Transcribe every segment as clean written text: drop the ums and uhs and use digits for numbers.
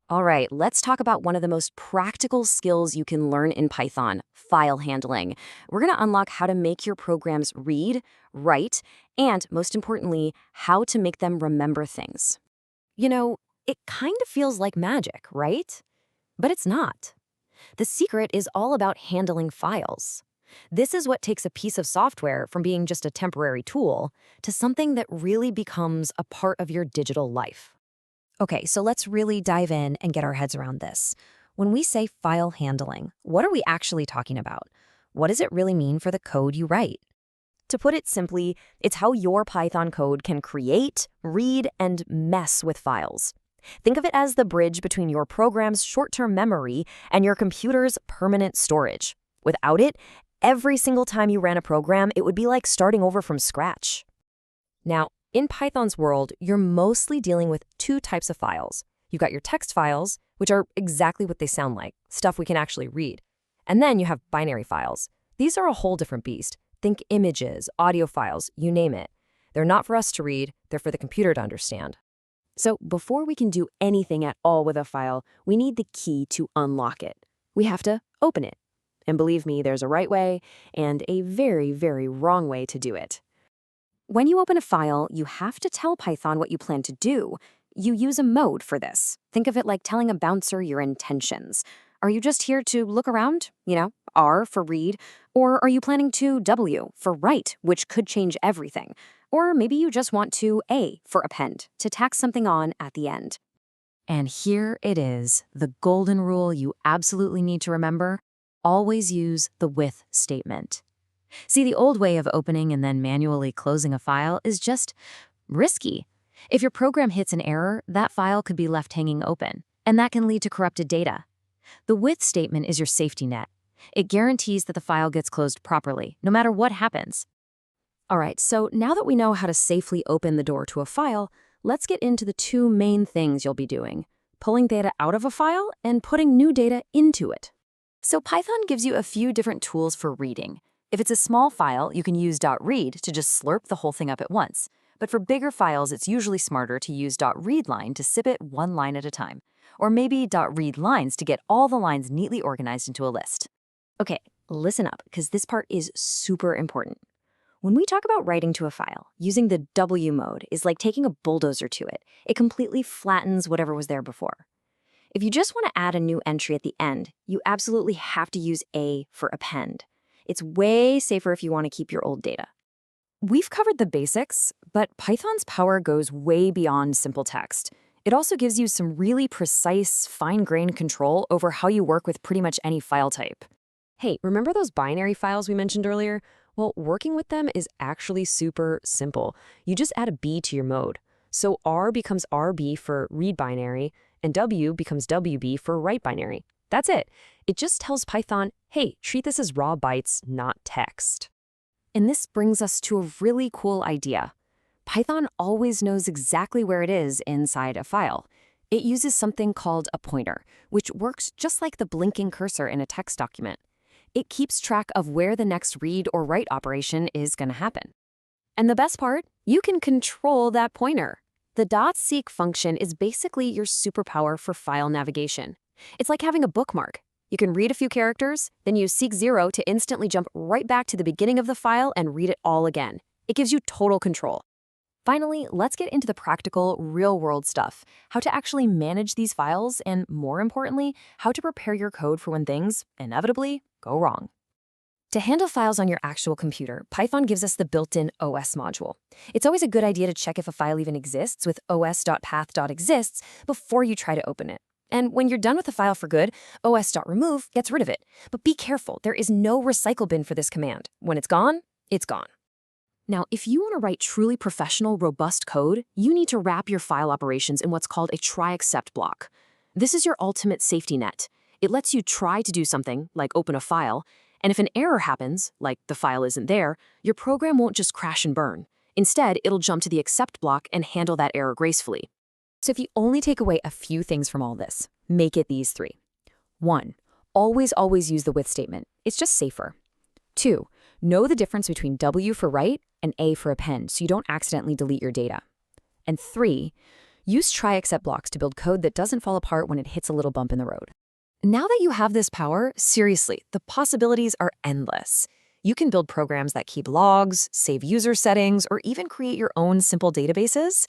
All right, let's talk about one of the most practical skills you can learn in Python, file handling. We're going to unlock how to make your programs read, write, and most importantly, how to make them remember things. You know, it kind of feels like magic, right? But it's not. The secret is all about handling files. This is what takes a piece of software from being just a temporary tool to something that really becomes a part of your digital life. Okay, so let's really dive in and get our heads around this. When we say file handling, what are we actually talking about? What does it really mean for the code you write? To put it simply, it's how your Python code can create, read, and mess with files. Think of it as the bridge between your program's short-term memory and your computer's permanent storage. Without it, every single time you ran a program, it would be like starting over from scratch. Now, in Python's world, you're mostly dealing with two types of files. You've got your text files, which are exactly what they sound like, stuff we can actually read. And then you have binary files. These are a whole different beast. Think images, audio files, you name it. They're not for us to read, they're for the computer to understand. So before we can do anything at all with a file, we need the key to unlock it. We have to open it. And believe me, there's a right way and a very, very wrong way to do it. When you open a file, you have to tell Python what you plan to do. You use a mode for this. Think of it like telling a bouncer your intentions. Are you just here to look around? R for read. Or are you planning to W for write, which could change everything? Or maybe you just want to A for append, to tack something on at the end. And here it is, the golden rule you absolutely need to remember. Always use the with statement. See, the old way of opening and then manually closing a file is just risky. If your program hits an error, that file could be left hanging open, and that can lead to corrupted data. The with statement is your safety net. It guarantees that the file gets closed properly, no matter what happens. All right, so now that we know how to safely open the door to a file, let's get into the two main things you'll be doing: pulling data out of a file and putting new data into it. So Python gives you a few different tools for reading. If it's a small file, you can use .read to just slurp the whole thing up at once. But for bigger files, it's usually smarter to use .readline to sip it one line at a time. Or maybe .readlines to get all the lines neatly organized into a list. Okay, listen up, because this part is super important. When we talk about writing to a file, using the W mode is like taking a bulldozer to it. It completely flattens whatever was there before. If you just want to add a new entry at the end, you absolutely have to use A for append. It's way safer if you want to keep your old data. We've covered the basics, but Python's power goes way beyond simple text. It also gives you some really precise, fine-grained control over how you work with pretty much any file type. Hey, remember those binary files we mentioned earlier? Well, working with them is actually super simple. You just add a B to your mode. So R becomes RB for read binary, and W becomes WB for write binary. That's it. It just tells Python, hey, treat this as raw bytes, not text. And this brings us to a really cool idea. Python always knows exactly where it is inside a file. It uses something called a pointer, which works just like the blinking cursor in a text document. It keeps track of where the next read or write operation is going to happen. And the best part, you can control that pointer. The .seek function is basically your superpower for file navigation. It's like having a bookmark. You can read a few characters, then use seek 0 to instantly jump right back to the beginning of the file and read it all again. It gives you total control. Finally, let's get into the practical, real-world stuff, how to actually manage these files, and more importantly, how to prepare your code for when things, inevitably, go wrong. To handle files on your actual computer, Python gives us the built-in OS module. It's always a good idea to check if a file even exists with os.path.exists before you try to open it. And when you're done with the file for good, os.remove gets rid of it. But be careful, there is no recycle bin for this command. When it's gone, it's gone. Now, if you want to write truly professional, robust code, you need to wrap your file operations in what's called a try-except block. This is your ultimate safety net. It lets you try to do something, like open a file, and if an error happens, like the file isn't there, your program won't just crash and burn. Instead, it'll jump to the except block and handle that error gracefully. So if you only take away a few things from all this, make it these three. 1. Always use the with statement. It's just safer. 2. Know the difference between W for write and A for append so you don't accidentally delete your data. And 3. Use try-except blocks to build code that doesn't fall apart when it hits a little bump in the road. Now that you have this power, seriously, the possibilities are endless. You can build programs that keep logs, save user settings, or even create your own simple databases.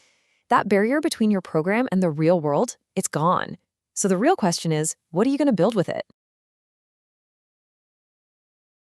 That barrier between your program and the real world, it's gone. So the real question is, what are you going to build with it?